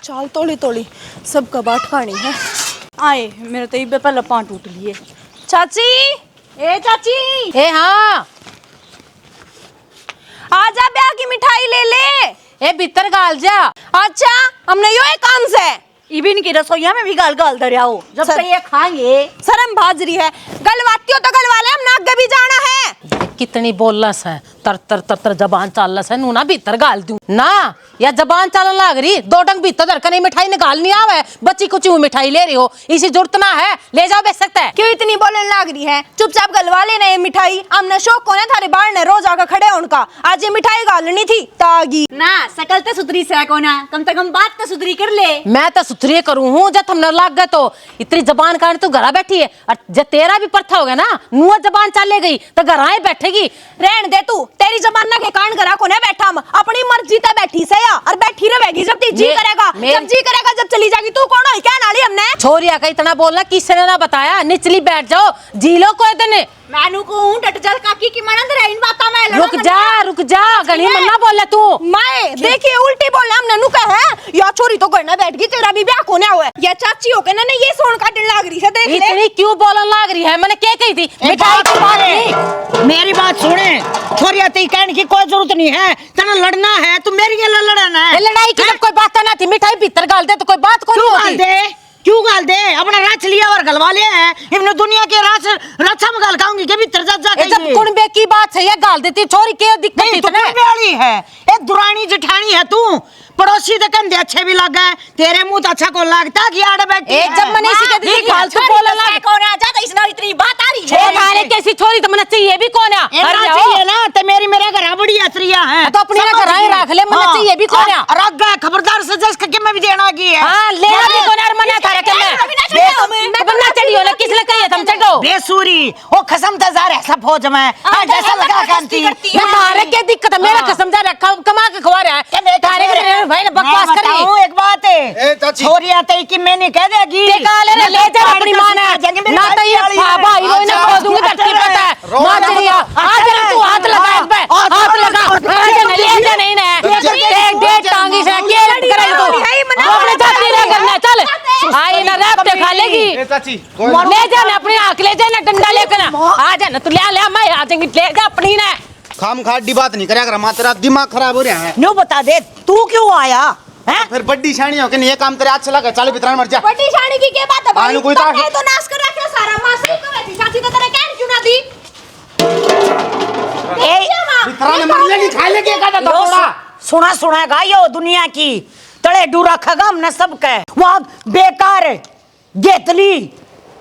चाल तोड़ी तोड़ी सब कबाट खानी है। आए मेरे तो इबे पहले पाँव टूट लिए। चाची ए चाची ए हाँ आजा ब्याह की मिठाई ले ले। ए भीतर गाल जा। अच्छा हमने यो एक काम से इबिन की रसोईया में भी गाल गाल दरिया हो जब सर, तक ये खाएंगे शर्म भाजरी है। गलवाती हो तो गलवाले, हम आगे भी जाना है। कितनी बोलस है, तर तर तर तर जबान चालस है, नू ना भीतर गाल दूं ना या जबान चालन लाग रही। दो डंग भीतर धरकर नहीं मिठाई निकाल नहीं आवे, बच्ची कुछ मिठाई ले रही हो, इसी जरूरत ना है, ले जाओ बेच सकता है। क्यों इतनी बोलने लाग रही है? चुपचाप गलवा लेना ये मिठाई। हमने शौक को ना थारे बाहर ने रोज आकर खड़े उनका, आज ये मिठाई गालनी थी तागी ना सकल तो सुधरी से को ना कम से कम बात तो सुधरी कर ले। मैं तो सुथरी करूँ हूँ, जब तुमने लाग गए तो इतनी जबान काट तू घरा बैठी है, और जब तेरा भी परथा हो गया ना नुआ जबान चले गई तो घर आए बैठेगी। रहन दे तू, तेरी जबान के कान करा को ना बैठा, हम अपनी मर्जी से बैठी से या और बैठी रहेगी जब जी करेगा, जब जी करेगा जब चली जाएगी। तू कौन है क्या नाली हमने छोरिया का इतना बोलना किसी ने ना बताया, निचली बैठ जाओ जी लो कोई दिन। मैनू को डट जल काकी की मनंद रे इन बाता में रुक जा गणी मन्ना बोले तू। मैं देखिए उल्टी बोले हमने नु कहा है या छोरी तो घर ना बैठ गई, तेरा भी ब्याह कोने हुआ है या चाची हो के ना ये सोन काटने लाग रही है। देख ले इतनी क्यों बोलन लाग रही है, मैंने क्या कही थी मिठाई की बात नहीं। मेरी बात सुने छोरिया, ती कहने की कोई जरूरत नहीं है, तना लड़ना है तो मेरी ये लड़ना है। लड़ाई की जब कोई बात ना थी, मिठाई भीतर गाल दे तो कोई बात कोई नहीं होती। क्यों गाल दे? अपना राच लिया और गलवा लिया है, इब्ने दुनिया के राच राचा में गाल खाऊंगी के भीतर जा जा के। जब कुणबे की बात है ये गाल देती छोरी, के दिक्कत नहीं तो कुणबे वाली है, एक दुरानी जेठानी है तू। पड़ोसी तो कंधे अच्छे भी लग गए, तेरे मुंह तो अच्छा को लगता कि आड़ बैठी एक जब मने इसी के दिल गाल तो बोला लग कौन आ जाता इसना इतनी बात आ रही है। छे मारे कैसी छोरी तो मने चाहिए भी कौन है? अरे चाहिए ना तो मेरे घर बड़ी असरिया है तो अपनी ना घर आए रख ले, मने चाहिए भी कौन है? रख गए खबरदार से जस के मैं भी देना की है। हां लेना भी कौन है? मने थारे के मैं बन्ना चढ़ियो ना किसले कहिए तुम चढ़ो बेसुरी ओ खसम तजार है सब फौज में हां जैसा लगा कांती मैं थारे के दिक्कत है, मेरा कसम जा रखा कमा के खवा रहा है थारे के भाई ने बकवास कर रही एक बात है छोरी आते कि मैंने कह देगी ते काले ने ले जा अपनी मां ने ना तो ये भाई लो ने खो दूंगी धरती पता है मां चढ़िया आज तू हाथ लगा इस पे हाथ लगा आज ले जा नहीं ना एक डेढ़ टांगी से के करे तो अपने जाती रह करना चल आई ना रैप ते खा लेगी ले जा ना अपनी आंख ले जा ना डंडा लेकर आ जा ना तू ले ले मैं आ जाएंगी ले जा अपनी ना खाम खाडी बात नहीं करेगा रमा, तेरा दिमाग खराब हो रहा है। नो बता दे तू क्यों आया है? फिर बड्डी शानी हो के ये काम तेरे आज चला गया, चल बितरान मर जा। बड़ी शानी की क्या बात है भाई? आलू कोई तो ताकत- तो नाश कर रखा सारा मां से को बैठी चाची तो तेरे कहन क्यों ना दी? बितरान मर लेगी, खा लेगी का तो थोड़ा सुना सुनागा यो दुनिया की तड़े डूरा खगा हमने सब कह वहां बेकार गेतली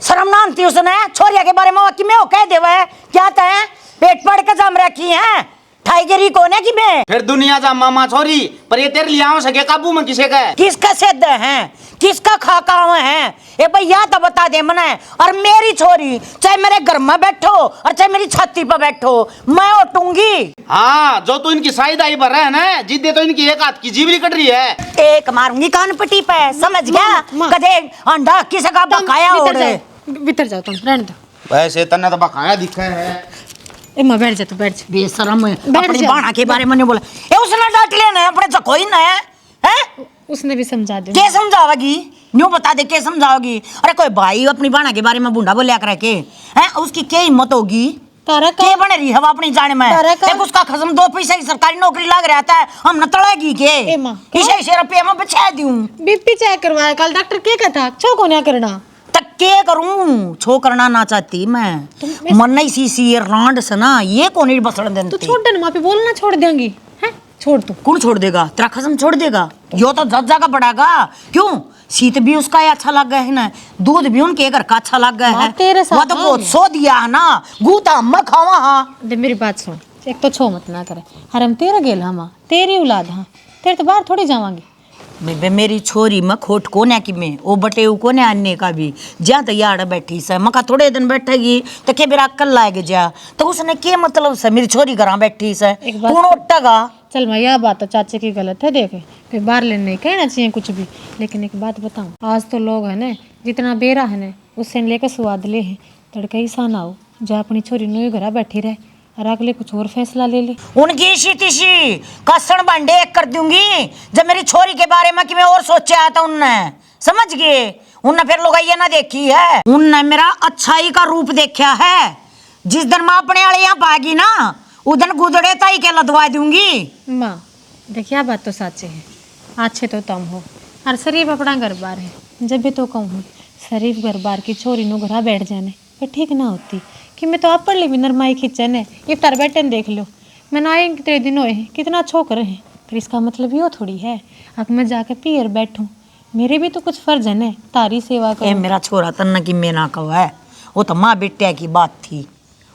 शर्म ना आती उसने छोरिया के बारे में कि मैं कह देवे क्या तय पेट पड़ के जम रखी है टाइगरी कोने की मैं फिर दुनिया जा मामा छोरी पर ये तेरे लिया सके काबू में किसे का है? किसका सिद्ध है किसका खाकाव है ए भैया तो बता दे मने। और मेरी छोरी चाहे मेरे घर में बैठो और चाहे मेरी छाती पर बैठो मैं उठूंगी। हाँ जो तू इनकी साइदाई भर रहा है ना जिद्दे तो इनकी एक हाथ की जीवली कट रही है। एक मारूंगी कान पट्टी पे समझ गया कदे अंडा किसे का बकाया हो रे भीतर जाओ तुम रहने दो। वैसे तन्ने तो बकाया दिखा है। ए मां बैठ जा तू बैठ जा। बेशरम अपनी बाणा के बारे में नहीं बोला ए उसने डांट लेना अपने से कोई ना है उसने भी समझा दे के समझावेगी न्यू बता दे के समझाओगी? अरे कोई भाई अपनी बाणा के बारे में बूढ़ा बोलिया करे के हैं उसकी क्या हिम्मत होगी? तारा के बने रही हवा अपनी जाने में एक उसका खसम 2 पैसे की सरकारी नौकरी लग रहा था हम न तड़ेगी के इसे रुपये में बचा दूं। बीपी चेक करवाया कल डॉक्टर के कहता छो को ना करना तक के करूं छो करना ना चाहती मैं मन नहीं सी रांड से ना ये कौन ही बसड़ देती। तू छोड़ देना मापी बोलना छोड़ देंगी हैं छोड़ तू कौन छोड़ देगा? तेरा खसम छोड़ देगा यो तो जज जागा पड़ेगा। क्यों शीत भी उसका अच्छा लग गया है ना दूध भी उनके घर का अच्छा लग गया है तेरे साथ वो तो बहुत सो दिया है ना गूता हम खावा। हाँ दे मेरी बात सुन एक तो छो मत ना करे हर हम तेरा गेल हम तेरी औलाद हाँ तेरे तो बाहर थोड़ी जावांगी। बे मेरी छोरी में खोट कोने की मैं ओ बटे कोने आने का भी जा तो यार बैठी से मका थोड़े दिन बैठेगी तो के बेरा कल लाएगी जा तो उसने के मतलब से मेरी छोरी घर बैठी से कौन उठेगा? चल मैं यह बात तो चाचे की गलत है देखे फिर बाहर लेने नहीं कहना चाहिए कुछ भी लेकिन एक बात बताऊं आज तो लोग है ना जितना बेरा है ना उससे लेकर स्वाद ले है तड़का ही सान आओ जो अपनी छोरी नो घर बैठी रहे और अगले कुछ और फैसला ले ले। उनकी इसी तिशी कसण बांडे एक कर दूंगी जब मेरी छोरी के बारे में कि मैं और सोचे आया था उनने, समझ गए? उनने फिर लोग ये ना देखी है, उनने मेरा अच्छाई का रूप देखा है। जिस दिन माँ अपने वाले यहाँ पाएगी ना उस दिन गुदड़े ताई के लदवा दूंगी। माँ देखिए बात तो सच्ची है, अच्छे तो तुम हो और शरीफ अपना घर बार है। जब भी तो कहूँ शरीफ घर बार की छोरी नु घरा बैठ जाने पर ठीक ना होती कि मैं तो आप पढ़ ली भी नरमाई खींचे ने इफ्तार बैठे न देख लो। मैंने आए कितने दिन हुए कितना छोकर है, फिर इसका मतलब ये थोड़ी है अब मैं जाके पियर बैठूं। मेरे भी तो कुछ फर्ज है ने, तारी सेवा ए करूं। मेरा छोरा तन्ना की मेना कहो है, वो तो माँ बेटिया की बात थी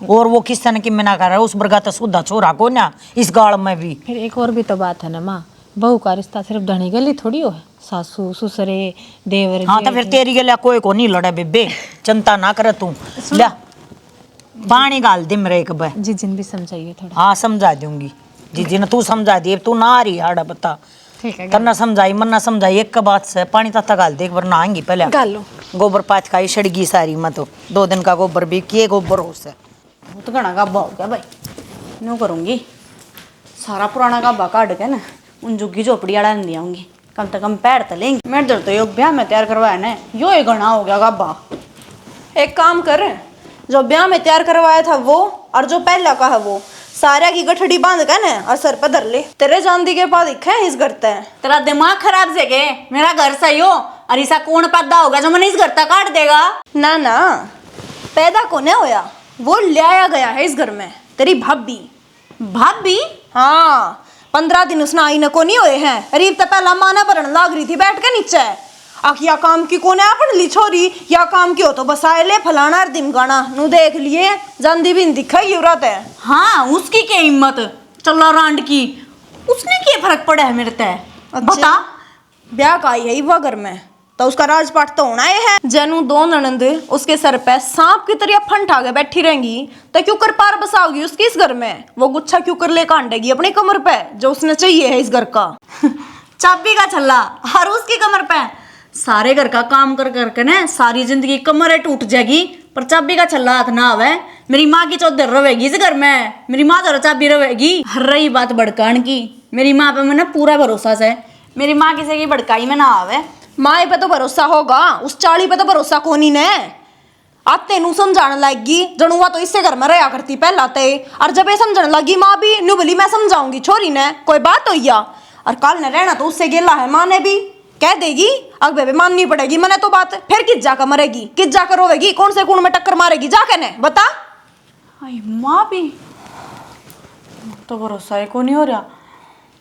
और वो किस तरह की मेना कर रहा है। उस बरगा तो सुधा छोरा को ना इस गाड़ में भी। फिर एक और भी तो बात है ना माँ, बहू का रिश्ता सिर्फ धनी गली थोड़ी हो है, सासू ससुरे देवर हाँ तो फिर तेरी गलिया कोई को नहीं लड़े बेबे, चिंता ना करे तू। ले पानी गाल दे मेरे एक बार। जी जिन भी समझाइए थोड़ा। हाँ समझा दूंगी जी जी ने तू समझा दी, तू ना आ रही हाड़ा बता ठीक है तन्ना समझाई मन ना समझाई एक का बात से पानी तत्ता गाल दे एक बार नहाएंगी पहले। गालो गोबर पाथ खाई सड़गी सारी मैं तो 2 दिन का गोबर भी किए गोबर हो से। वो तो घना गाबा हो गया भाई, नो करूँगी सारा पुराना गाबा काट के ना उन जुग्गी झोपड़ी आड़ा नहीं आऊँगी, कम से कम पैर तो लेंगे। मेरे दर तो यो ब्याह में तैयार करवाया ना यो ही घना हो गया गाबा। एक काम कर, जो ब्याह में तैयार करवाया था वो और जो पहला का है वो सारा की गठड़ी बांध के ना और सर पे धर ले। तेरे जानदी के पास दिखे इस घर ते तेरा दिमाग खराब से के मेरा घर सही हो और ऐसा कौन पैदा होगा जो मैंने इस घर तक काट देगा। ना ना पैदा को नहीं होया, वो लाया गया है इस घर में तेरी भाभी। भाभी हाँ 15 दिन उसने आई न को नहीं हुए हैं, अरीब तो पहला माना भरन लाग रही थी बैठ के नीचे। या काम की कोने अपन ली छोरी या काम की हो तो बस आए ले फलाना दिन गाना नु देख लिए जानदी भी दिखाई यूरत है। हाँ उसकी क्या हिम्मत चला रांड की, उसने क्या फर्क पड़ा है मेरे ते बता। ब्याह का आई है वो घर में तो उसका राजपाट तो होना ही है। जैनू 2 ननंद उसके सर पे सांप की तरह फंट आगे बैठी रहेंगी तो क्यों कर पार बसाओगी उसकी इस घर में? वो गुच्छा क्यों कर ले कांटेगी अपनी कमर पे जो उसने चाहिए है इस घर का। चाबी का छल्ला हर उसकी कमर पे, सारे घर का काम कर करके ना सारी जिंदगी कमरे टूट जाएगी पर चाबी का छल्ला हाथ ना आवे। मेरी माँ की चौधर रहेगी इस घर में, मेरी माँ तो चाबी रहेगी। रही बात भड़कान की, मेरी माँ पे मैंने पूरा भरोसा है, मेरी माँ किसी की भड़काई में ना आवे। माए पे तो भरोसा होगा, उस चाली पे तो भरोसा कोनी ने। आप तेनू समझाने लागी जनुआ तो इससे घर में रहा करती पहला ते, और जब ये समझने लगी माँ भी नु बोली मैं समझाऊंगी छोरी ने कोई बात हो या। और कल ने रहना तो उससे गेला है, माँ ने भी कह देगी अब बेबे माननी पड़ेगी मने तो बात। फिर किस जाकर मरेगी, किस जाकर रोवेगी, कौन से कौन में टक्कर मारेगी जाके ने बता। आई माँ भी तो भरोसा ही को नहीं हो रहा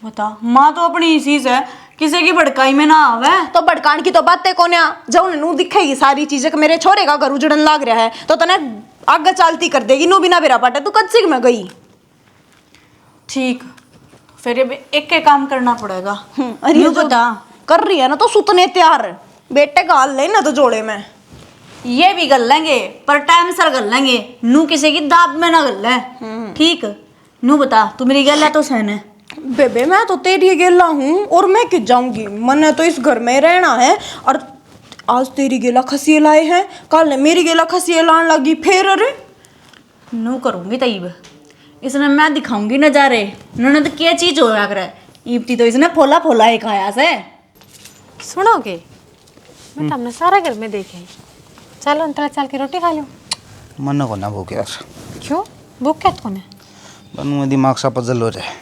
बता। माँ तो अपनी इसी से किसी की भड़काई में ना आवे। तो भड़कान की तो बातें कोने जब उन्हें दिखेगी सारी चीजें कि मेरे छोरे का घर उजड़न लाग रहा है तो तने आगे चालती कर देगी नू बिना बेरा पाटे। तू कद सिक में गई ठीक फिर ये एक काम करना पड़ेगा। अरे यूं जो बता कर रही है ना तो सुतने तैयार बेटे गाल ले ना तो जोड़े में ये भी गल लेंगे पर टाइम सर गल लेंगे, नू किसी की दाब में ना गल है। ठीक नू बता तू मेरी गल है तो सहन है। बेबे मैं तो तेरी गेला हूँ और मैं किस जाऊंगी, मैंने तो इस घर में रहना है। और आज तेरी गेला खसिए लाए हैं, कल ने मेरी गेला खसिए लाने लगी फिर। अरे नू करूंगी तईब इसने मैं दिखाऊंगी नजारे उन्होंने तो क्या चीज होया करे। ईपती तो इसने फोला फोला एक आया से सुनोगे मैं तो हमने सारा घर में देखे। चलो अंतरा चल के रोटी खा लो। मन को ना भूख यार, क्यों भूख क्या तो ने बनू दिमाग सा पजल हो रहा है।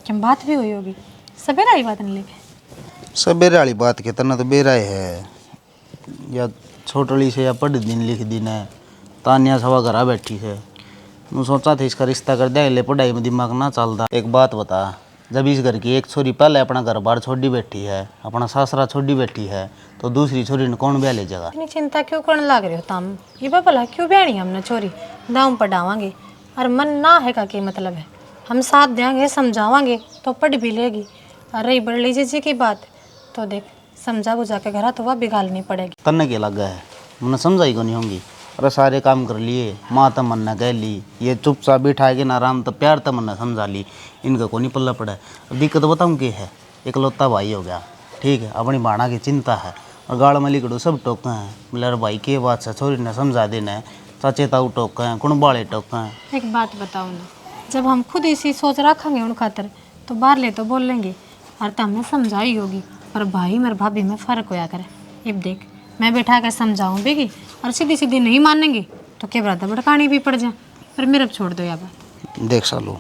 क्या बात भी हुई होगी सवेरा आई बात नहीं लेके। सवेरे वाली बात के तना तो बेरा है या छोटली से या पढ़ दिन लिख दिन है तानिया सवा घरा बैठी है। मैं सोचा था इसका रिश्ता कर दिया ले पढ़ाई में दिमाग ना चलता। एक बात बता, जब इस घर की एक छोरी पहले अपना घर बार छोड़ी बैठी है, अपना सासरा छोड़ी बैठी है तो दूसरी छोरी ने कौन ब्याह ले जाएगा। इतनी चिंता क्यों करने लग रहे हो तुम? ये भला क्यों ब्याणी हमने छोरी दाम पढ़ावांगे और मन ना है का क्या मतलब है। हम साथ देंगे समझावांगे तो पढ़ भी लेगी। और रही बड़ लीजिए जी की बात तो देख समझा बुझा के घर तो वह बिगाड़नी पड़ेगी। तन्ने के लग है मैंने समझाई को नहीं होंगी। अरे सारे काम कर लिए, माँ तो मन ने कह ली, ये चुपचाप बिठाएगी ना आराम तो प्यार तो मन ने समझा ली, इनका को नहीं पल्ला पड़ा है। दिक्कत बताऊँ क्या है, इकलौता भाई हो गया ठीक है, अपनी भाणा की चिंता है और गाड़ में लिकड़ो सब टोके हैं। बोले भाई के बात से छोरी ने समझा देना है, चाचे ताऊ टोके हैं कुण बाले टोके हैं। एक बात बताओ ना, जब हम खुद इसी सोच रखेंगे उन खातर तो बाहर ले तो बोल लेंगे और तो हमने समझाई होगी। पर भाई मेरे भाभी में फ़र्क होया करे। अब देख मैं बैठा कर समझाऊँ बेगी और सीधी सीधी नहीं मानेंगी तो क्या बराबर भड़कानी भी पड़ जाए। पर मेरे अब छोड़ दो यार बात। देख सालू,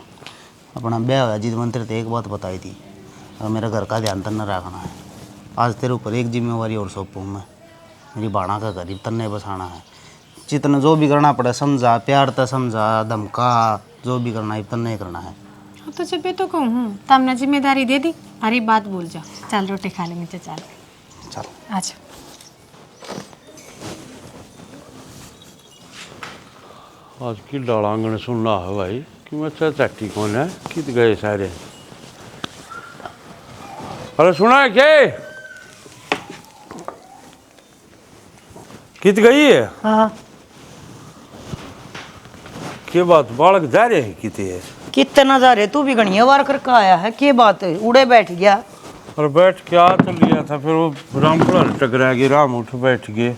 अपना ब्याह हुआ जिद मंत्र तो एक बात बताई थी, और मेरा घर का ध्यान तन्ने रखना है। आज तेरे ऊपर एक जिम्मेवारी और सौंपूँ मैं, मेरी बाणा का गरीब तन्ने बसाना है। जितना जो भी करना पड़े समझा, प्यार तो समझा, धमका, जो भी करना है तन्ने करना है। हाँ तो जब तो कहूँ तो हमने जिम्मेदारी दे दी। अरे बात भूल जाओ, चल रोटी खा ले नीचे चल। चल अच्छा आज की डालांगन सुनना है भाई कि मैं चाटी कौन है कित गए सारे। अरे सुना है क्या कित गई है? हाँ के बात बालक जा रहे हैं कित है? कितना जा रहे तू भी घनिया वार करके आया है के बात है उड़े बैठ गया। और बैठ के आ तो लिया था फिर वो रामपुरा टकरा गए, राम उठ बैठ गए।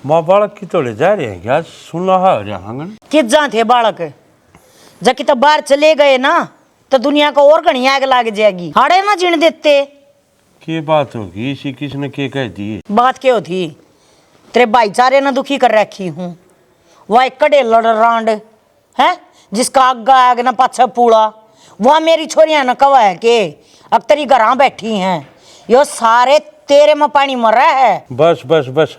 माँ बालक की तोड़े जा रहे हैं क्या? सुनना है आंगन कित जा थे बालक जबकि तो बाहर चले गए ना तो दुनिया को और घनी आग लाग जाएगी। हाड़े ना जीण देते। के बात होगी इसी किसने के कह दी? बात क्या होती तेरे भाईचारे ने दुखी कर रखी हूँ। वह एक कड़े लड़ रांड है जिसका आगा आग न पाछा पूड़ा। वह मेरी छोरियां न कवा है के अब तेरी घर बैठी हैं यो सारे तेरे में पानी मर रहा है। बस बस बस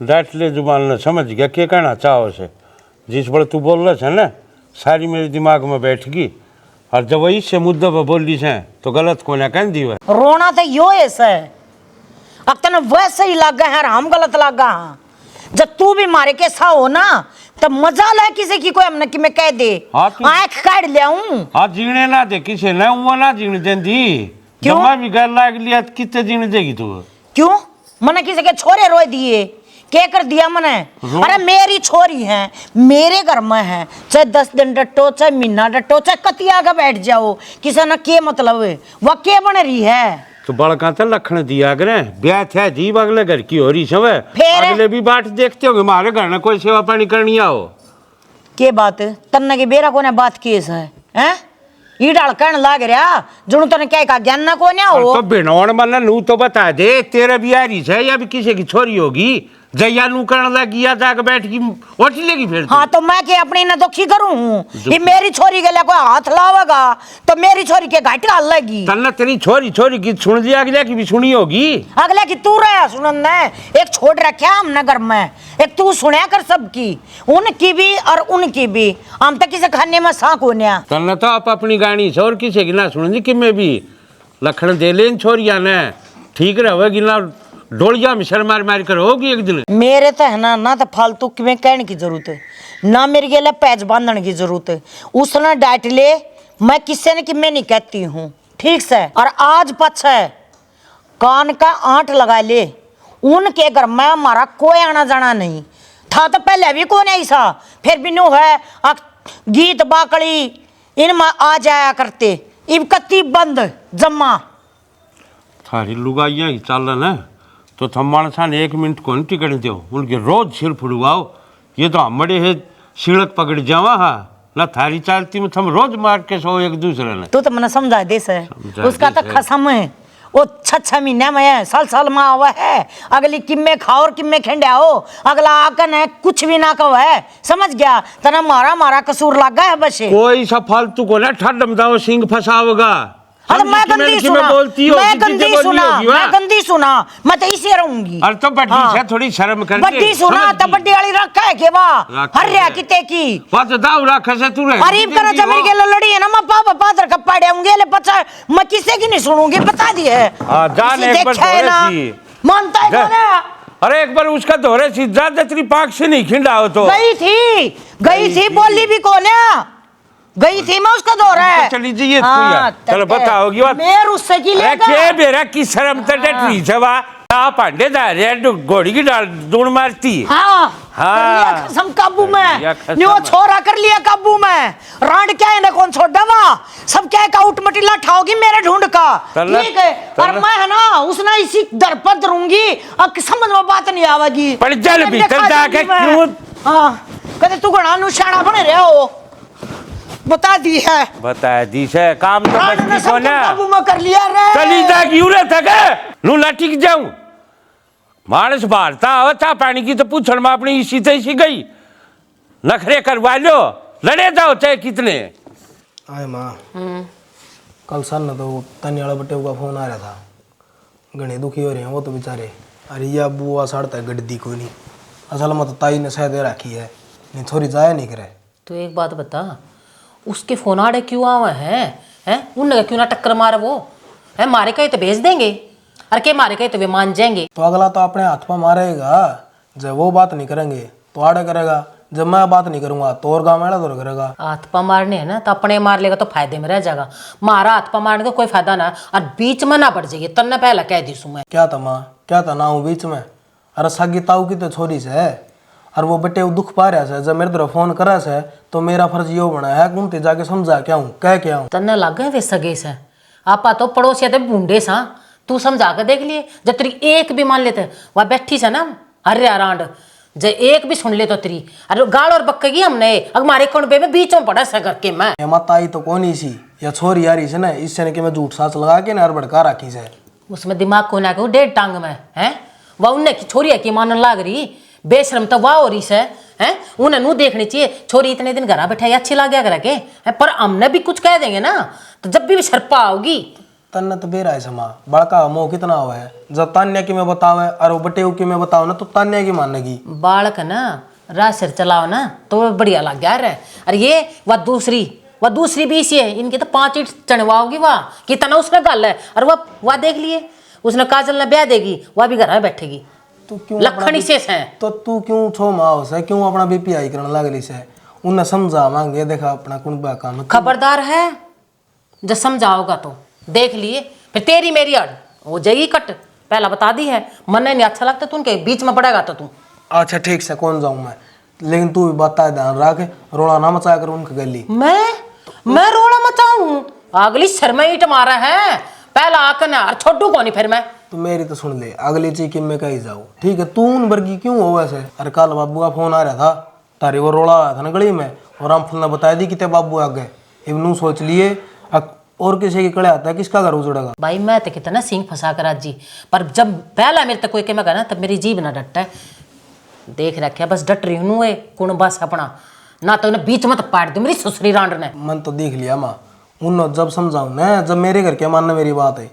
डांटले जुबान ने समझ गया क्या कहना चाहो से। जिस बड़े तू बोल रहा है ना सारी मेरे दिमाग में बैठ गई। और जब वही से मुद्दे पर बोली से तो गलत को ना कह दी है। रोना तो यो ऐसा है अब तने वैसे ही लगा है हम गलत लगा हाँ। जब तू भी मारे के सा हो ना तब मजा ला किसी की कोई हमने कि मैं कह दे आँख काट ले आऊं। आज जीने ना दे किसे ना वो ना जीने देंदी। क्यों? जब मैं भी घर लाग लिया तो कितने जीने देगी तू? क्यों मने किसी के छोरे रोए दिए क्या कर दिया मने? अरे मेरी छोरी है मेरे घर में है चाहे 10 दिन डटो चाहे महीना डटो चाहे कतिया का बैठ जाओ किसी ना के मतलब वह के बन रही है। तो बड़का तो लखन दिया करे ब्याह थे जीव अगले घर की हो रही सब फिर? अगले भी बाट देखते होंगे हमारे घर में कोई सेवा पानी करनी आओ। के बात तन्ने के बेरा को ने बात केस है हैं ई डाल कहने लाग रहा जुनू तने क्या का ज्ञान ना को हो। तो बिनौन मन नू तो बता दे तेरे भी आ रही है या भी किसी की छोरी होगी जया नू करने लगी या जाकर बैठ की ओटी लेगी फिर। हाँ तो मैं के अपनी न दुखी करूं ये मेरी छोरी के लिए कोई हाथ लावेगा तो मेरी छोरी के घाट डाल लगी। तन्ने तेरी छोरी छोरी की सुन लिया अगले की भी सुनी होगी। अगले की तू रहा सुनन ने एक छोड़ रखा हमने घर में एक तू सुनया कर सबकी उनकी भी और उनकी भी हम तक किसी खाने में सा को न्या। तन्ने तो आप अपनी गाड़ी छोर किसी की ना सुन कि मैं भी लखन दे लेन छोरिया ने ठीक रहेगी ना डोलिया में शर मार मार कर होगी एक दिन। मेरे तो है ना तो फालतू में कहने की जरूरत है ना मेरे के लिए पैच बांधने की जरूरत है। उसने डांट ले मैं किसी ने कि मैं नहीं कहती हूँ ठीक से। और आज पछे कान का आंट लगा ले उनके घर में हमारा कोई आना जाना नहीं था तो पहले भी कौन ऐसा फिर भी नो है गीत बाकड़ी इनमें आ जाया करते इब कत्ती बंद जम्मा थारी लुगाइया ही चल ना तो थम मानसा ने 1 मिनट को टिकट दो उनके रोज सिर फुड़वाओ ये तो हमारे है सिड़क पकड़ जावा हा ना थारी चालती में थम रोज मार के सो एक दूसरे ने। तू तो मैंने समझा दे से उसका तो खसम है वो 6 महीने में है साल में आवा है अगली किम्मे खाओ और किम्मे खेंडा हो अगला आकन है कुछ भी ना कहो है समझ गया तना मारा कसूर लगा है बस कोई सा फालतू को ना ठड्डम दाओ सिंह फसाओगा। अरे मैं गंदी सुना मैं तो इसे रहूंगी। अरे तो बड्डी से थोड़ी शर्म कर बड्डी सुना तो बड्डी वाली रखा है के वाह हरिया किते की बात दाव रखा से तू रह अरीब करा जब मेरी के लड़ी है ना मैं पापा पादर का पाड़े होंगे ले पचा मैं किसी की नहीं सुनूंगी बता दी है। हां जान एक बार धोरे सी मानता है कौन है? अरे एक बार उसका धोरे सी ज्यादा तेरी पाक से नहीं खिंडाओ तो गई थी बोली भी कौन है गई थी मैं उसका दौरा है चली जाइए चलो बताओगी बात मैं उससे की लेगा के बेरा की शर्म तो डटरी छवा आ पांडे दा रे घोड़ी की डाल दून मारती। हां हां कसम काबू में न्यो छोरा कर लिया काबू में रांड क्या है ना कौन छोड़ा वा सब क्या का उठ मटिला ठाओगी मेरे ढूंढ का ठीक है और मैं है ना उसने इसी दर पर दूंगी अब समझ में बात नहीं आवेगी पर जल भीतर जाके क्यों हां कदे तू घणा नु शाना बने रे हो बता दी है बता दी से काम तो बस की सब सोना काबू में कर लिया रे चली जाएगी उरे तक नू लटिक जाऊं मानस भारता आवता पानी की तो पूछण में अपनी इसी तैसी गई नखरे करवा लो लड़े जाओ चाहे कितने आए माँ कल सर न तो तनी वाला बट्टे का फोन आ रहा था घने दुखी हो रहे हैं वो तो बेचारे अरे ये बुआ साड़ता है गड्डी कोई नहीं असल में तो ताई ने शायद रखी है नहीं थोड़ी जाया नहीं करे तो एक बात बता उसके फोन आड़े क्यों आवे हैं उनने क्यों ना टक्कर मारे वो है मारे कहीं तो भेज देंगे अरे के मारे कहीं तो वे मान जाएंगे तो अगला तो अपने हाथ पर मारेगा जब वो बात नहीं करेंगे तो आड़े करेगा जब मैं बात नहीं करूंगा तो और गाँव में करेगा हाथ पा मारने है ना तो अपने मार लेगा तो फायदे में रह जाएगा मारा हाथ पा मारने का कोई फायदा ना और बीच में ना बढ़ जाइए तन्ने पहला कह दी सू मैं क्या था माँ क्या था ना हूँ बीच में अरे सागी ताऊ की तो छोरी से है और वो बेटे वो दुख पा रहा है जब मेरे तरफ फोन करा से तो मेरा फर्ज यो बना है घूमते जाके समझा क्या हूँ कह क्या हूँ तन्ने लग गए वे सगे से आपा तो पड़ोसिया थे बूंढे सा तू समझा कर देख लिए जब तेरी एक भी मान लेते वह बैठी से ना अरे आरांड जब एक भी सुन ले तो तेरी अरे गाल और बक्केगी हमने अब हमारे कुंबे में बीच में पड़ा सा करके मैं ये माता आई तो कौन सी या छोरी यारी से ना इससे ने कि मैं झूठ सांस लगा के ना और भड़का रखी से उसमें दिमाग को ना के 1.5 टांग में है वह उनने की छोरी है की मानन लाग रही बेशरम तो वाह हो रही से हैं उन्हें नू देखनी चाहिए छोरी इतने दिन घर बैठा अच्छी लग गया करके पर हमने भी कुछ कह देंगे ना तो जब भी शर्पा आओगी तन्ने तो बेरा है समा बड़का मोह कितना हुआ है जब तान्या की मैं बतावे और वो बटे की मैं बताऊँ ना तो तान्या की मानेगी बालक ना राह सिर चलाओ ना तो बढ़िया लग गया रे अरे ये वह दूसरी भी इसी है इनकी तो 5 ईंट चढ़वाओगी वाह कितना उसका गल है और वह देख लिए उसने काजल ने ब्याह देगी वह भी घर में बैठेगी तू क्यों लखनी से है तो तू क्यों छो माओ से क्यों अपना बीपीआई करने लगली से उन्हें समझा मांगे देखा अपना कुंबा काम खबरदार है जब समझाओगा तो देख लिए फिर तेरी मेरी अड़ हो जाएगी कट पहला बता दी है मन नहीं अच्छा लगता तू उनके बीच में पड़ेगा तो तू अच्छा ठीक से कौन जाऊं मैं लेकिन तू भी बता ध्यान रख रोड़ा ना मचा कर उनकी गली मैं रोड़ा मचाऊं अगली शर्मा ईट मारा है पहला आकर ना छोटू को नहीं फिर मैं तो मेरी तो सुन ले अगली चीज की मैं कहीं जाऊँ ठीक है तू उन वर्गी क्यों हो वैसे अरे कल बाबू का फोन आ रहा था तारी वो रोड़ा आया था ना गली में और हम फुल ने बता दी कि बाबू आ गए इवनू सोच लिए और किसी के कड़े आता है किसका घर उजड़ेगा भाई मैं तो कितना सिंह फंसा कर आज जी पर जब पहला मेरे तक कोई के मैं कहना तब मेरी जीभ ना डट है देख रखा बस डट रही हूँ ये कुण बस अपना ना तो उन्हें बीच में तो पाट दी मेरी ससुरी रांड ने मन तो देख लिया माँ उन जब समझाऊँ ना जब मेरे घर क्या मानना मेरी बात है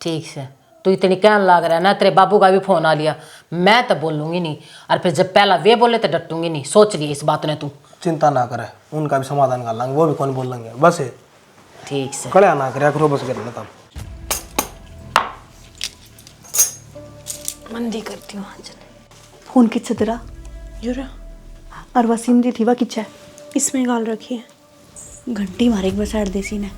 ठीक से तू इतनी कहने लग रहा है ना तेरे बाबू का भी फोन आ लिया मैं तो बोलूंगी नहीं और फिर जब पहला वे बोले तो डटूंगी नहीं सोच ली इस बात ने तू चिंता ना करे उनका भी समाधान कर लेंगे वो भी कौन बोल लेंगे बस है ठीक से कड़े ना करे करो बस कर लेता मंदी करती हूँ आज फोन किससे तेरा जुरा और वसीम दी थी वह किच्छा है इसमें गाल रखी है घंटी मारे एक बार साइड देसी ने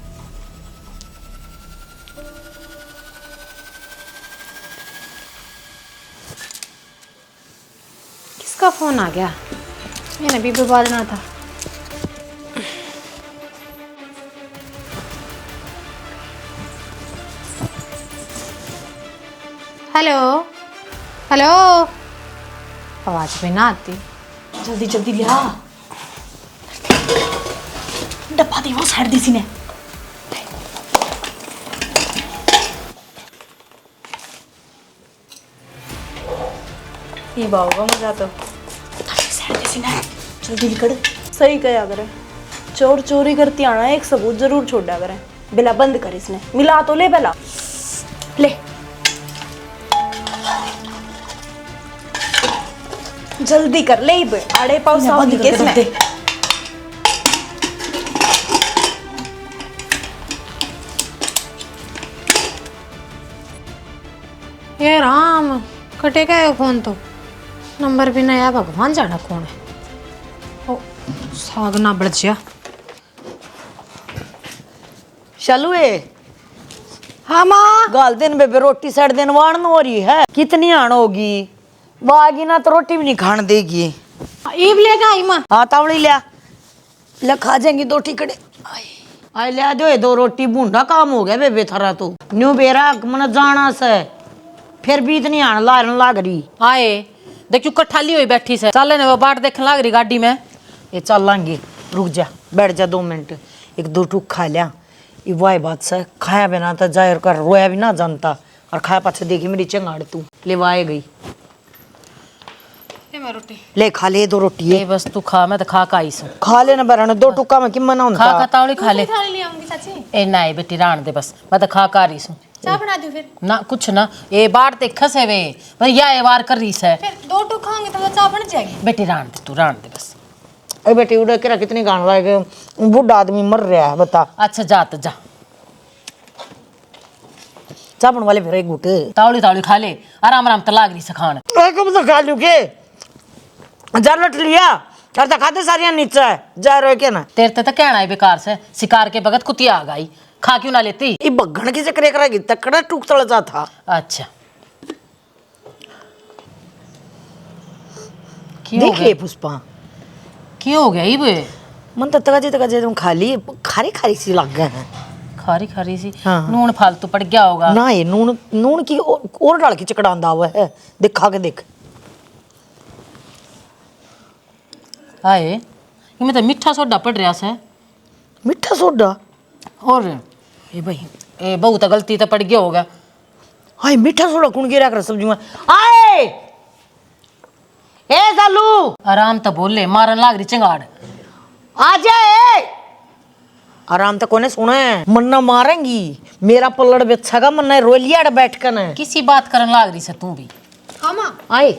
किसका फोन आ गया मैंने भी बाजना था हेलो हेलो आवाज भी ना आती जल्दी जल्दी लिया डब्बा दे वो साइड देसी ने ये बाहोगा मजा तो साइड देसी ने जल्दी निकल सही कहा करे चोर चोरी करती आना एक सबूत जरूर छोड़ा करे बिला बंद कर इसने मिला तो ले बेला ले जल्दी कर ले आड़े पाव साफ के इसमें ये राम कटेगा ये फोन तो नंबर भी नया भगवान जाना कौन है ओ साग ना बढ़ जा चलू ए हाँ माँ गाल दिन बेबे रोटी साइड दिन वाण हो रही है कितनी आण होगी वागी ना तो रोटी भी नहीं खान देगी ईब लेगा आई माँ हाँ तावड़ी लिया ले खा जाएंगी 2 टिकड़े आए लिया दो 2 रोटी बूंदा काम हो गया बेबे थारा तो न्यू बेरा मन जाना से फिर भी इतनी आण लारन लाग रही आए देखियो कठाली हुई बैठी से चले ने वो बाट देखने लग रही गाड़ी में ये चल लांगे रुक जा बैठ जा 2 मिनट एक दो टूक खा लिया ये वाह बात से खाया बिना तो जाहिर कर रोया भी ना जानता और खाया पाछे देखी मेरी चंगाड़ तू ले वाए गई रोटी ले खा ले 2 रोटी ये बस तू खा, मैं तो खा का आई सू। खा लेना बराना 2 टुक्का में किम्मा ना खा होता खा तावड़ी खा ले। थाली ले आऊंगी चाची। ए नहीं बेटी राण दे बस, मैं तो खा का रही सू। चाय बना दूं फिर? ना कुछ ना, ये बार ते खसे वे भैया ये वार कर रही है। फिर 2 टूक खाऊंगी तो चाय बन जाएगी। बेटी राण दे, तू राण दे बस। ए बेटी उड़े के कितनी गान लागे बूढ़ा आदमी मर रहा है बता अच्छा जा तो जा, चापन वाले फिर एक घुट तावड़ी तावड़ी खा ले, आराम आराम तो लाग रही से खान। कब तो खा लू के जा लट लिया कर तो खाते सारियां नीचे जा रहे के ना तेरे ते तो कहना है बेकार से, शिकार के बगत कुतिया आ गई, खा क्यों ना लेती। ये बग्घन की चक्कर करेगी तकड़ा टूक तड़ जा था। अच्छा क्यों हो देख ले गया, पुष्पा क्यों हो गया ये मन तो तका जे तुम खा ली खारी खारी सी लग गए हैं खारी खारी सी। हाँ। नून फालतू पड़ गया होगा ना ये नून नून की और डाल के चकड़ांदा हुआ है दिखा के देख आए ये में तो मीठा सोडा पड़ रहा से। मीठा सोडा और ए भाई ए बहुत गलती तो पड़ गया होगा। हाय मीठा सोडा कौन गिरा कर सब्जी में आए ए सालू आराम तो बोल ले, मारन लाग रही चिंगाड़। आ जाए आराम तो कोने सुने मन्ना मारेंगी मेरा पल्लड़ बेचेगा मन्ना रोलिया बैठ कर न किसी बात करन लाग रही से तू भी। हाँ माँ, आए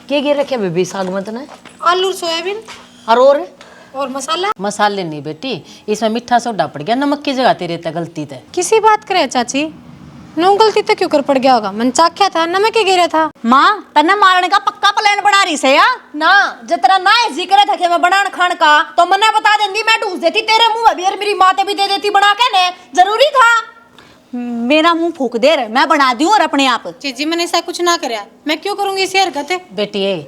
के गिर रखे बेबी साग में तने आलू सोयाबीन और मसाला। मसाले नहीं बेटी, इसमें मीठा सोडा पड़ गया, नमक की जगह तेरे ते गलती ते। किसी बात करे चाची, नो गलती तो क्यों कर पड़ गया होगा, मन चाख्या था नमक के गिरा था। माँ तन्ने मारने का पक्का प्लान बना रही से या ना जितना ना जिक्र था कि मैं बनान खान का तो मन्ने बता देंदी, मैं ढूंढ देती तेरे मुंह में भी और मेरी माते भी दे देती बना के ने, जरूरी था मेरा मुंह फूक दे रहे मैं बना दूं और अपने आप। जीजी मैंने ऐसा कुछ ना कराया, मैं क्यों करूंगी इसी हरकत। बेटी ए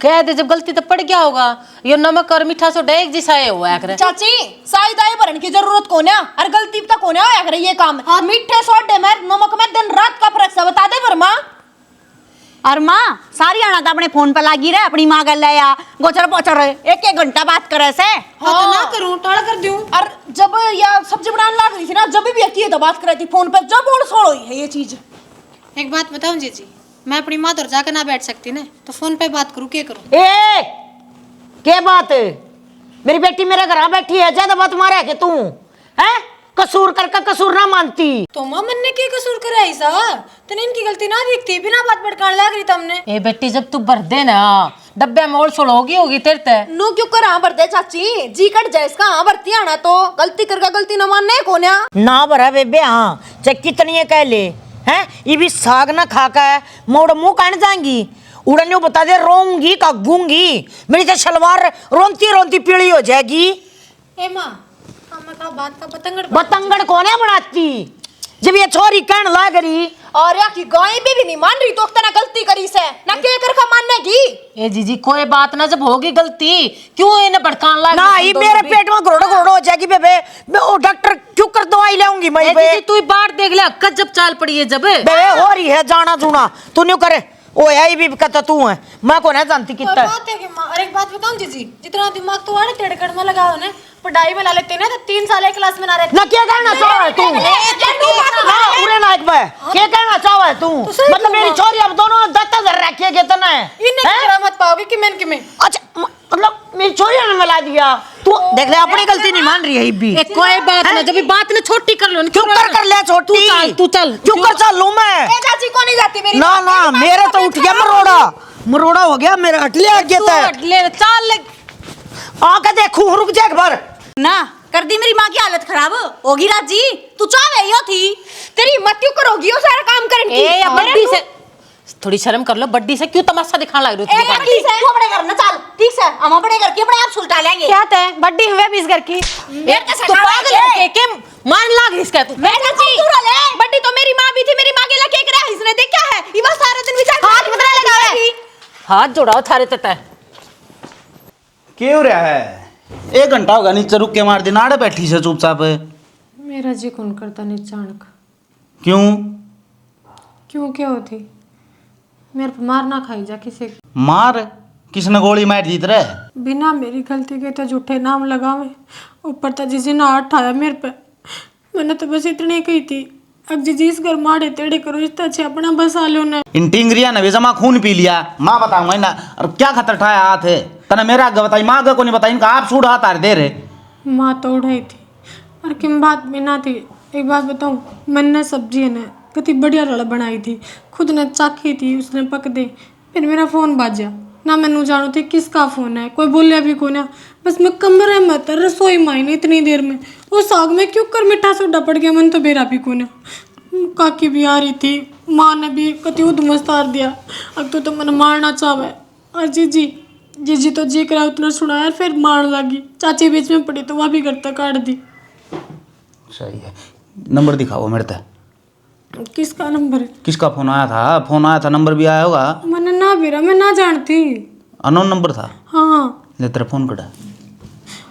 कह दे जब गलती तो पड़ गया होगा, ये नमक और मीठा सोडा एक जैसा है हुआ है। चाची साइदाई भरन की जरूरत कोने और गलती तक कोने होया करे ये काम। मीठे सोडे में नमक में दिन रात का फर्क से बता दे वर्मा। और माँ सारी आना तो अपने फोन पे लागी रहे अपनी माँ गल या गोचर पोचर एक घंटा बात करे से। हाँ तो ना करूं टाल कर दूं। और जब या सब्जी बनाने लग रही थी ना जब भी अकेले तो बात कर रही थी फोन पे, जब बोल सोड़ हुई है ये चीज। एक बात बताऊं जीजी, मैं अपनी माँ तो जाकर ना बैठ सकती ना, तो फोन पे बात करूं क्या करूं। ए के बात मेरी बेटी मेरे घर बैठी है ज्यादा बात मारा के तू है कसूर करके कसूर ना मानती तो माँ मैंने क्या कसूर करा ऐसा, तने इनकी गलती ना दिखती बिना बात भड़काने लग रही तुमने। ए बेटी जब तू भर दे ना डब्बे में ओल सोल होगी तेरे ते। नो क्यों कर हाँ भरते चाची जी कट जाए इसका हाँ भरती आना तो गलती करके गलती न मानने को ना भरा बेबे हाँ चाहे कितनी कह ले हैं ये भी साग ना खा का है मोड़ मुंह कहने जाएंगी उड़न यो बता दे रोऊंगी का गूंगी मेरी तो शलवार रोंती रोंती पीली हो जाएगी। ए माँ मैं कहा बात का बतंगड़ कोने बनाती जब ये छोरी कहने लग रही और या की गाय भी नहीं मान रही तो तना गलती करी से ना के कर का मानने की। ए जीजी कोई बात ना, जब होगी गलती क्यों इन्हें भड़कान लग ना ये मेरे पेट में घोड़ा घोड़ा हो जाएगी बेबे मैं वो डॉक्टर क्यों कर दवाई लाऊंगी मैं बे जीजी तू बात देख ले कब जब चाल पड़ी है जब बेबे हो रही है जाना जुना तू नहीं करे ओ यही भी कहता तू है मैं को नहीं जानती कितना बात है कि माँ और एक बात बताऊं जीजी, जितना दिमाग तो आने टेढ़ कर में लगाओ ने पढ़ाई में ला लेते ना तो 3 साल एक क्लास में ना रहते ना क्या कहना चाह है तू ना उरे ना एक बार क्या कहना चाह है तू मतलब मेरी छोरी अब दोनों 10,000 रखिए कितना है इन्हें मत पाओगे कि मैं कि मैं अच्छा मतलब मेरी छोरी ने मिला दिया तू देख ले अपनी गलती नहीं मान रही है भी कोई बात ना, जब बात ने छोटी कर लो क्यों कर ले छोटी तू चल क्यों कर चल लूं मैं ए चाची को नहीं जाती मेरी ना ना मेरे तो उठ गया मरोड़ा हो गया मेरा हटले आ गया ले चाल आके देखू रुक जा एक बार ना कर दी मेरी माँ की हालत खराब होगी राजी तू चाह रही हो थी तेरी हिम्मत क्यों करोगी वो सारा काम करने की। ए या बड्डी से थोड़ी शर्म कर लो, बड्डी से क्यों तमाशा दिखाने लग रही हो तुम। ठीक है तू अपने घर ना चल ठीक है हम अपने घर की अपने आप सुलटा लेंगे। क्या है बड्डी हुए भी इस घर की तो पागल है के मान लाग इसका तू। मैं चाची बड्डी तो मेरी माँ भी थी, मेरी माँ के लगे कर रहा इसने देख क्या है ये बस सारा दिन विचार हाथ बदला लगावे हाथ जोड़ाओ थारे तता क्यों रहा है 1 घंटा होगा नीचे रुक के मार दी नाड़े बैठी से चुपचाप मेरा जी कौन करता निचानक क्यों क्यों क्या होती मेरे पर मार ना खाई जा किसी मार किसने गोली मार दी तेरे? बिना मेरी गलती के तो झूठे नाम लगावे, ऊपर तो जिस दिन हाथ आया मेरे पे। मैंने तो बस इतनी कही थी, अब जिस घर माड़े टेढ़े करो इस अच्छे अपना बसा लो ने। इन टिंगरिया ने जमा खून पी लिया, माँ बताऊंगा ना। और क्या खतर ठाया हाथ है तने मेरा आगे बताई, माँ आगे को नहीं बताई, इनका आप सूढ़ हाथ आर दे रहे। माँ तो उड़ाई थी और किम बात भी ना थी। एक बात बताऊँ, मैंने सब्जी है ना कितनी बढ़िया रड़ा बनाई थी, खुद ने चाखी थी, उसने पक दे। फिर मेरा फ़ोन बाजा ना, मैनू जानू थी किसका फ़ोन है, कोई बोलिया भी को ना। बस मैं कमरे में था, रसोई मायने इतनी देर में वो साग में क्यों कर मीठा सोडा पड़ गया, मन तो बेरा भी को ना। काकी भी आ रही थी, माँ ने भी कति उधमस्तार दिया, अब तो मैंने मारना चाहे। और जीजी तो जी करा उतना सुनाया, फिर मार लगी। चाची बीच में पड़ी तो वह भी करता काट दी। सही है, नंबर दिखाओ मेरे तक। किसका नंबर है? किसका फोन आया था? फोन आया था, नंबर भी आया होगा। मैंने ना बेरा, मैं ना जानती। अनोन नंबर था। हाँ ले तेरा फोन कटा।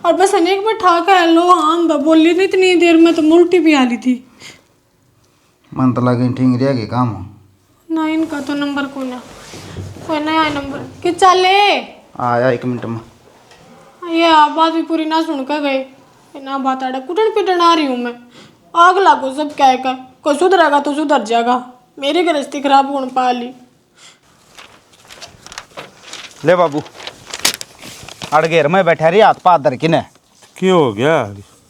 और बस अनेक बार ठाका हेलो हाँ बोली नहीं, इतनी देर में तो उल्टी भी आ रही थी। मन तो लगे टिंगरिया के काम हो ना, इनका तो नंबर कोई ना, कोई नया नंबर कि चले आया 1 मिनट में। ये बात भी पूरी ना सुन कर गए ना, बात आड़ा कुटन पिटन आ रही हूँ मैं। आग लागो सब क्या है, कोई सुधरेगा तो सुधर जाएगा, मेरी गृहस्थी खराब होने पा ली। ले बाबू अड़गेर में बैठा रही, हाथ पाथ धर किने। क्यों हो गया?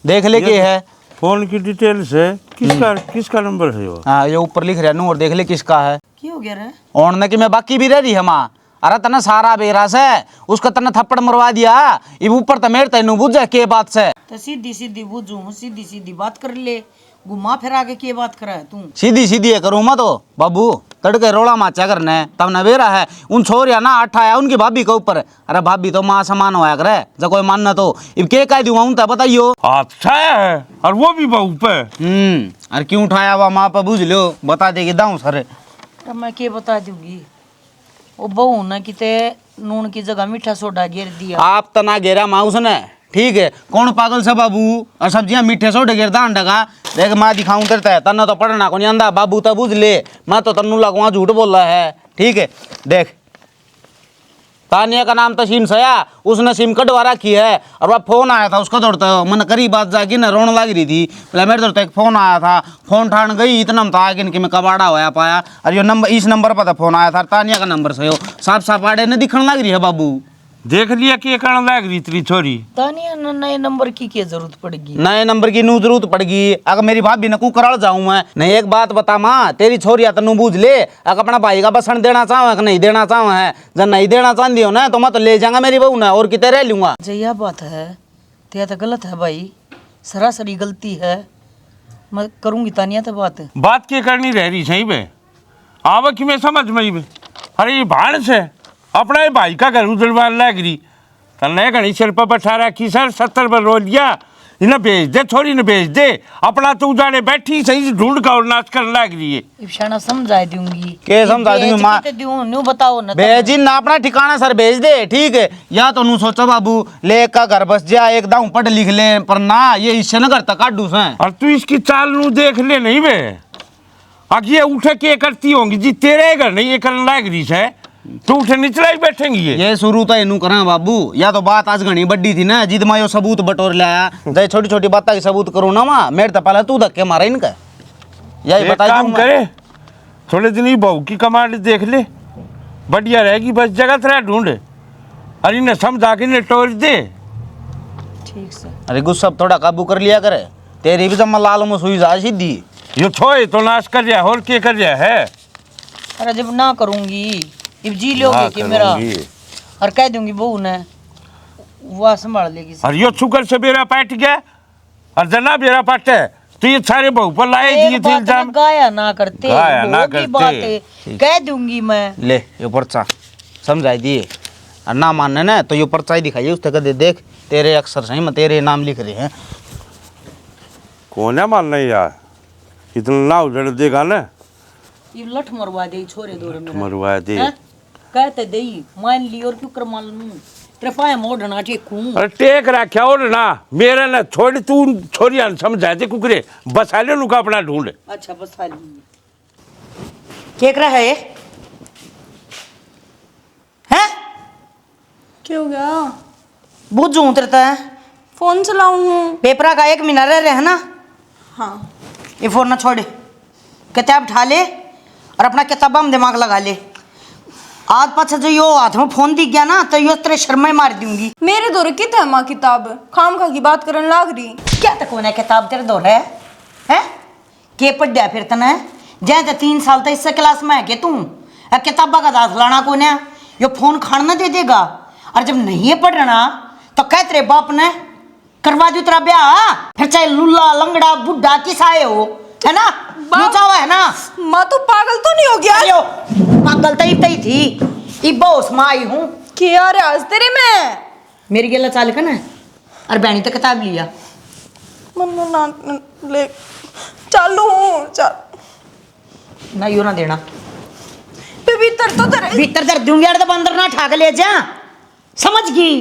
देख ले के है फोन की डिटेल्स है, किसका नंबर है वो? हाँ ये ऊपर लिख रहा नूर, देख ले किसका है। की हो गया रे? और न कि मैं बाकी भी रह रही है माँ। अरे तना सारा बेरास है, उसका तना थप्पड़ मरवा दिया, ये ऊपर तो मेरे तेनू बुझ जाए के बात से। तो सीधी सीधी बुझू, सीधी सीधी बात कर ले, घुमा फिरा के क्या बात करा है तू? सीधी सीधी है करूँ मैं तो बाबू, तड़के रोड़ा माचा करना है तब न बेरा है। उन छोरिया ना आठ आया उनकी भाभी के ऊपर। अरे भाभी तो माँ समान होया करे, जब कोई मानना तो इब के कह दूंगा उन तक बताइयो। अच्छा है, और वो भी बहू पे। अरे क्यों उठाया हुआ माँ पे बुझ लो, बता देगी दाऊं सर। तो मैं क्या बता दूंगी, वो बहू ना किते नून की जगह मीठा सोडा घेर दिया। आप तना घेरा माँ उसने, ठीक है कौन पागल से बाबू, और सब्जियां मीठे सोडे गिरदा अंडा। देख मैं दिखाऊं तेरे है, तन्ना तो पढ़ना को नहीं आंदा बाबू, तो बुझ ले मैं तो तन्नू लगवा झूठ बोल रहा है। ठीक है देख, तानिया का नाम तो सिम सया, उसने सिम कटवा रखी है, और वह फोन आया था उसका दौड़ता मन करी बात जाके ना रोने लग रही थी। पहले मेरे दौड़ता एक फोन आया था, फोन ठान गई इतना में था कि मैं कबाड़ा होया पाया। और ये नंबर इस नंबर पर था फोन आया था, तानिया का नंबर से हो, साफ साफ आड़े ने दिखने लग रही है बाबू। देख लिया कि कण लग रही तेरी छोरी। तानिया नए नंबर की क्या जरूरत पड़ेगी? नए नंबर की नू जरूरत पड़गी, अगर मेरी भाभी ने कुकराल जाऊं मैं नहीं। एक बात बता माँ, तेरी छोरिया तनु बूझ ले, अगर अपना भाई का बसन देना चाहो कि नहीं देना चाहो है। जब नहीं देना चाहती हो ना तो मैं तो ले जाऊंगा मेरी बहू ना, और कितने रह लूंगा। यह बात है तो यह तो गलत है भाई, सरासरी गलती है। मैं करूंगी तानिया तो बात क्या करनी रह रही सही में, आवा कि मैं समझ में ही में। अरे ये भाड़ से अपना ही भाई का घर उजड़वान लग रही, तन्ने घनी सिर पर बैठा रखी सर 70 पर रो लिया, इन्हें भेज दे, छोरी ने भेज दे, अपना तू जाने बैठी सही ढूंढ का और नाच कर लग रही है। इफ्शाना समझा दूंगी। के समझा दूंगी माँ? न्यू बताओ ना, भेजी ना अपना ठिकाना सर भेज दे, ठीक है। या तो नू सोचो बाबू ले का घर बस जा, एकदम पढ़ लिख ले, पर ना ये इससे न करता काटू से। और तू इसकी चाल नू देख ले नहीं बे, अब ये उठे के करती होंगी जी, तेरे घर नहीं ये करने लग रही है, तू उठे निचला ही बैठेंगी। ये शुरू तो इनू करा बाबू, या तो बात आज घनी बड्डी थी ना, जिद मैं यो सबूत बटोर लाया, जय छोटी छोटी बात की सबूत करूँ ना माँ, मेरे तो पहले तू धक्के मारा इनका। यही एक बता काम करे, थोड़े दिन ही बहू की कमांड देख ले, बढ़िया रहेगी, बस जगह तेरा ढूंढ, और इन्हें समझा के इन्हें टोर दे। ठीक से। अरे गुस्सा थोड़ा काबू कर लिया करे, तेरी भी जम्मा लाल में सुई जा सीधी। यो छोए तो नाश कर रहा है, और क्या कर रहा है? अरे जब ना करूंगी अब जी लोगे कि मेरा, और कह दूंगी बहू ने वह संभाल लेगी। और यो शुक्र से बेरा पाट गया, और जना बेरा पाटे तो ये सारे बहू पर लाए दिए थे इल्जाम। गाया ना करते, गाया ना वो की बात है, करते। कह दूंगी मैं। ले ये पर्चा समझाई दिए, और ना मानने ना तो ये पर्चा ही दिखाइए, उस तक देख तेरे अक्षर सही में तेरे नाम लिख रहे हैं। कौन है मानना यार, इतना ना उधर देगा ना, ये लठ मरवा दे छोरे दोरे में, मरवा दे। कहते दे मान ली, और क्यों कर मान लूं, तेरे पाए मोड़ना टेकूं। अरे टेक रखा और ना मेरा ना छोड़, तू छोरिया समझा दे कुकरे, बसा ले लुका अपना ढूंढ। अच्छा बस खा ली केक रहा है हैं? क्या हो गया? बुझू उतरता है फोन चलाऊं हूँ। पेपरा का 1 महीना रह रहे है ना। हाँ। ये फोन ना छोड़े, किताब उठा ले और अपना किताबा में दिमाग लगा ले। आज पाछा जो यो हाथ में फोन दिख गया ना तो यो तेरे शर्मा मार दूंगी। मेरे दौर की था माँ किताब, खाम खा की बात करने लाग रही। क्या तक होना किताब तेरे दौर है के पढ़ा फिर तने जै तो 3 साल तक इससे क्लास में है के तू किताबा का दास लाना को ने यो फोन खाना दे देगा। और जब नहीं पढ़ना तो कह तेरे बाप ने करवा दू तेरा ब्याह, फिर चाहे लुल्ला लंगड़ा बुढ़ा किस आए हो, है ना? चावा है ना? माँ तो पागल तो नहीं हो गया? पागल तो इतना ही थी, इब्बा उसमें आई हूँ। क्या रे आज तेरे में मेरी गेला चाल का ना और बहनी तो किताब लिया मन्नू ना ले चालू हूँ चल ना यो ना देना पे भीतर तो तेरे भीतर दर दूंगी यार तो बंदर ना ठाक ले जा, समझ गई?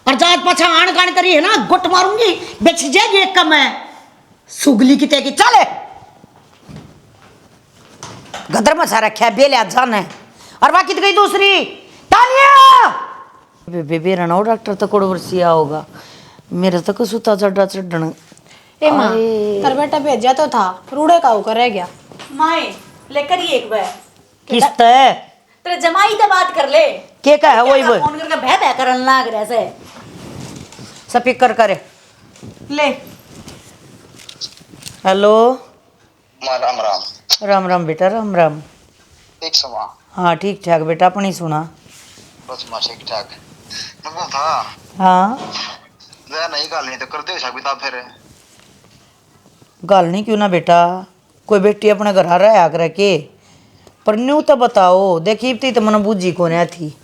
और जात पाछा आन कान करी है ना गुट मारूंगी, बेच जाएगी एक कम है सुगली की तेगी। चले गदर में सा रखा बेले जान है और बाकी तो गई दूसरी तानिया बेबे रनो डॉक्टर तो कोड़ वर्षिया होगा मेरे तो कुछ उता चढ़ा चढ़न। ए माँ कर बेटा भेजा तो था रूड़े का होकर रह गया। माए लेकर ही एक बार किस्त है तेरे जमाई से बात कर ले। के का है वही वो फोन करके भय भय करन लाग रहा से स्पीकर करे ले। हेलो राम राम। राम राम बेटा राम राम। ठीक समा। हाँ ठीक ठाक बेटा अपनी सुना। बस मां ठीक ठाक। मैं था हाँ जरा नहीं गल नहीं तो करते हो साबिता फिर गल नहीं क्यों ना बेटा, कोई बेटी अपने घर आ रहा कर के पर न्यू तो बताओ। देखी इतनी तो मन बूझी को नहीं थी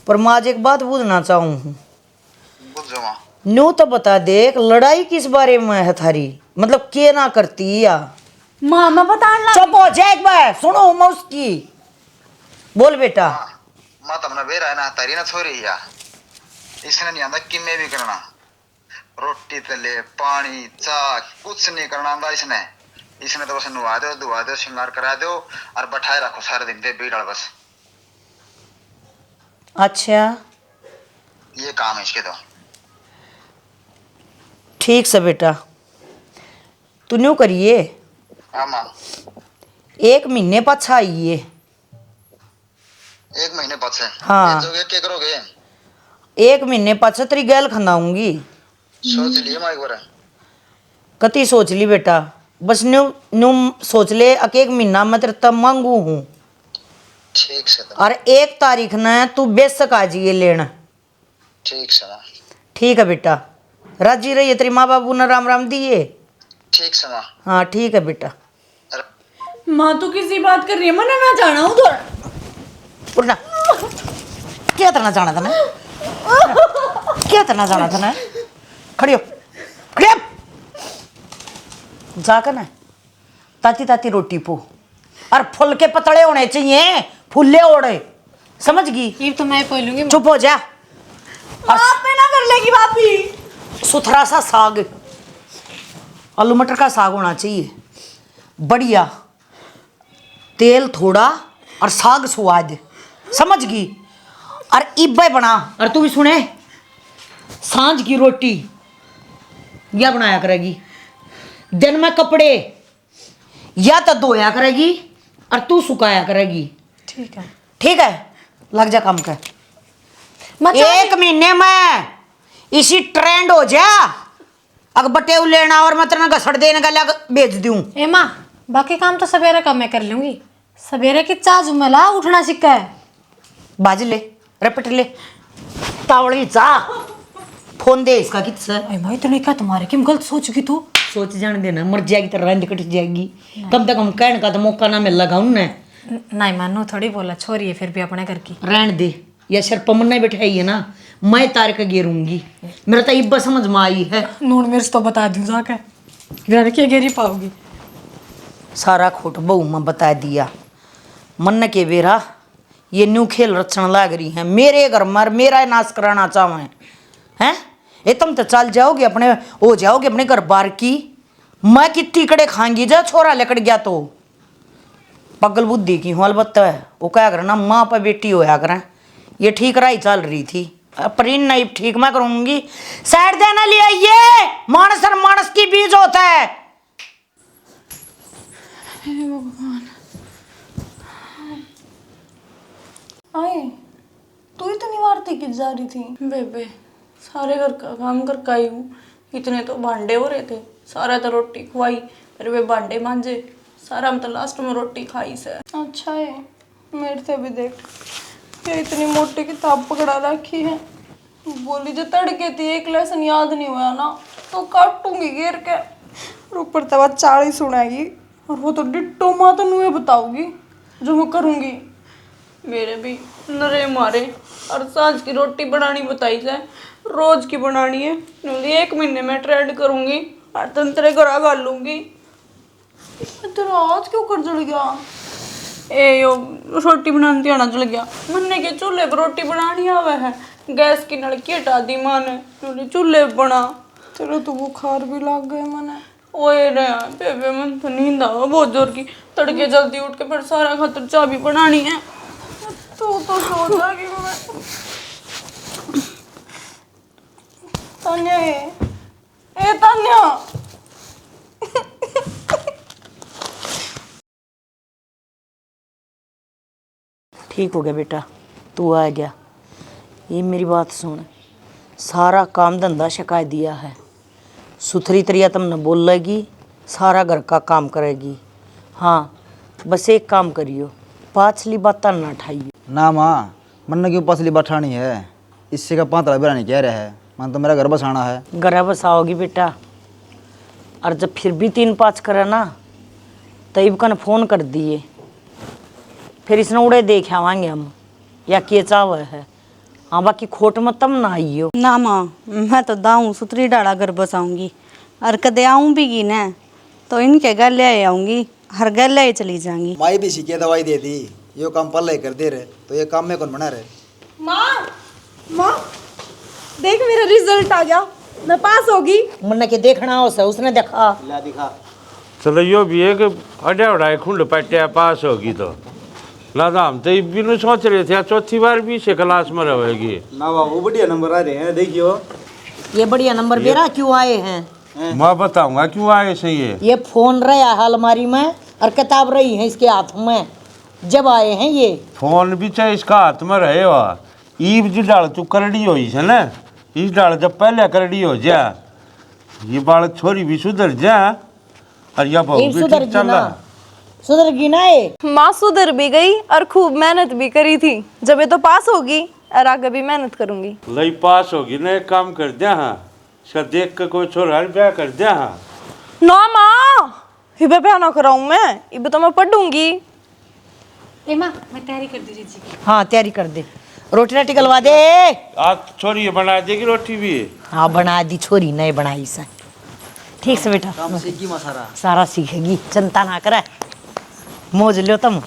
पर मैं आज एक बात पूछना चाहूँ हूँ। बुझ जाओ न्यू तो बता देख लड़ाई किस बारे में है थारी, मतलब के ना करती या मामा बताने लग चुप हो जाए एक बार सुनो मैं उसकी बोल बेटा। मां तमना बेरा है ना तारी ना छोरी या इसने नहीं आंदा कि मैं भी करना रोटी तले पानी चाय कुछ नहीं करना आंदा इसने। इसने तो बस नुआ दो दुआ दो श्रृंगार करा दो और बैठाए रखो सारे दिन दे बीड़ बस अच्छा ये काम है इसके तो। ठीक से बेटा तू न्यू करिए हाँ मां 1 महीने पाछा आइए। 1 महीने बाद से हाँ। भेजोगे क्या करोगे? 1 महीने पाछा तेरी गैल खंदाऊंगी। सोच लिए मां एक बार कति सोच ली बेटा, बस न्यू न्यू सोच ले 1 महीना मैं तेरे तब मांगू हूँ ठीक से तो और 1 तारीख ने तू बेशक आ जाइए लेना। ठीक से मां ठीक है बेटा, राजी रहिए, तेरी माँ बाबू ने राम राम दिए। ठीक से मां। हाँ ठीक है बेटा। माँ तो किसी बात कर रही है, मना ना जाना उधर। उठना क्या तरना जाना था ना, क्या तरना जाना था ना, खड़ी हो खड़ी हो। जाकर ना ताती ताती रोटी पो और फुल के पतले होने चाहिए, फुल्ले ओढ़े, समझ गई? ये तो मैं बोलूंगी। चुप हो जा। आप पे ना कर लेगी भाभी। सुथरा सा साग, आलू मटर का साग होना चाहिए बढ़िया, तेल थोड़ा और साग स्वाद, समझ गई? और इब्बे बना। और तू भी सुने, सांझ की रोटी या बनाया करेगी, दिन में कपड़े या तो धोया करेगी और तू सुखाया करेगी। ठीक है ठीक है, लग जा काम कर। 1 महीने में इसी ट्रेंड हो जा, अगर बटेऊ लेना और मैं तेरे घसड़ देने का लग भेज दूं। ए माँ बाकी काम तो सवेरे का मैं कर लूंगी, सवेरे की चा जुमला उठना सीखा है। बाज ले रपट ले तावड़ी चा फोन दे इसका किस ए माँ इतने क्या तुम्हारे किम गलत सोच गई तू। सोच जान देना, मर जाएगी तो रंज कट जाएगी, कम से कम कहने का तो मौका ना मिल लगा उन्हें। नहीं मानो थोड़ी बोला, छोरी है फिर भी अपने घर की। रहन दे, या सिर पमन नहीं बैठाई है ना, मैं तार का गेरूंगी, मेरा तो इब्बा समझ में आई है। नून मिर्च तो बता दूं जाकर के गेरी पाओगी। सारा खोट बहू में बता दिया, मन के बेरा ये न्यू खेल रचन लाग रही है मेरे घर में, मेरा नाश कराना चाहें हैं। ये तुम तो चल जाओगे अपने, हो जाओगे अपने घर बार की, मैं कितनी कड़े खाएंगी जा छोरा लकड़ गया तो। पगल बुद्धि की हूँ अलबत्ता है वो क्या करना, माँ पर बेटी होया करें, ये ठीक राही चल रही थी, अपनी नहीं ठीक मैं करूंगी। साइड देने लिए ये मानस और मानस की बीज होता है। आए तू इतनी वार्ती की जा रही थी? बेबे सारे घर का काम कर का आई हूँ, इतने तो भांडे हो रहे थे, सारा तो रोटी खुआई, फिर वे भांडे मांजे, सारा हम तो लास्ट में रोटी खाई से। अच्छा है, मेरे से भी देख क्या इतनी मोटी किताब पकड़ा रखी है। बोली जो तड़के थी एक लेसन याद नहीं हुआ ना तो काटूंगी घेर के, और ऊपर तब 40 सुनाएगी, और वो तो डिट्टो माँ तो नुए बताऊगी जो मैं करूँगी। मेरे भी नरे मारे, और सांझ की रोटी बनानी बताई जाए, रोज की बनानी है, 1 महीने में ट्रेड करूँगी, और तंत्रे घरा गाल लूँगी। तेरा हाथ क्यों कर जल गया? ए यो रोटी बनाने आना चल गया, मन्ने के चूल्हे पर रोटी बनानी आवे है, गैस की नलकी हटा दी माँ ने, चूल्हे पर बना। तेरा तो बुखार भी लग गए मने। ओए रे बेबे मन तो नींद आवा बहुत जोर की, तड़के जल्दी उठ के फिर सारा खातर चाय भी बनानी है। तो सो जाएगी मैं। तान्या ए तान्या। ठीक हो गया बेटा, तू आ गया। ये मेरी बात सुन, सारा काम धंधा शिकाय दिया है, सुथरी तरिया तुमने बोलेगी, सारा घर का काम करेगी। हाँ बस एक काम करियो, पाछली बात ना ठाइयो। ना माँ, मन क्यों पसली बठानी है, इससे का पातला बेरा नहीं कह रहा है, मन तो मेरा घर बसाना है। घर बसाओगी बेटा, और जब फिर भी 3-5 करे ना तब कन फोन कर दिए, फिर इसने उड़े देख आवाएंगे हम या के चावे है। हाँ बाकी खोट मत तम ना आइयो। ना माँ, मैं तो दाऊँ सुतरी डाला घर बसाऊंगी, और कदे आऊँ भी की न तो इनके घर ले आऊँगी, हर घर ले चली जाऊंगी। माई भी सीखे दवाई दे दी, यो काम पल्ले कर दे रहे, तो ये काम में कौन बना रहे। माँ देख मेरा रिजल्ट आ गया, मैं पास होगी। मन के देखना हो से उसने देखा। ला दिखा। चलो यो भी एक अड्या उड़ाए खुंड पट्टिया पास होगी तो लादा हम तो बिनु सोच रहे थे चौथी बार भी से क्लास में रहेगी ना बाबू बढ़िया नंबर आ रहे हैं, देखियो ये बढ़िया नंबर मेरा क्यों आए हैं? मैं बताऊंगा क्यों आए सही है। ये फोन रहा है अलमारी में और किताब रही है इसके हाथ में, जब आए हैं ये। फोन भी चाहे इसका हाथ में रहे हुआ, ईब जी डाल तू करड़ी हो है ना, इस डाल जब पहले करड़ी हो जा, ये बाल छोरी भी सुधर जा, और यह बहू भी ठीक चल रहा। सुधरगी ना ये। माँ सुधर भी गई और खूब मेहनत भी करी थी, जब ये तो पास होगी और आगे भी मेहनत करूंगी। लई पास होगी ना, एक काम कर दिया। हाँ इसका देख के कोई छोरा ब्याह कर दिया। हाँ ना माँ, इबे ब्याह ना कराऊं मैं, इबे तो मैं पढ़ूंगी। ए माँ, मैं तैयारी कर दीजिए जी। हाँ तैयारी कर दे, रोटी राटी गलवा दे। आज छोरी बना देगी रोटी भी। हाँ बना दी, छोरी नहीं बनाई से। ठीक से बेटा, काम सीखी माँ सारा। सारा सीखेगी, चिंता ना करे, मौज लो तुम।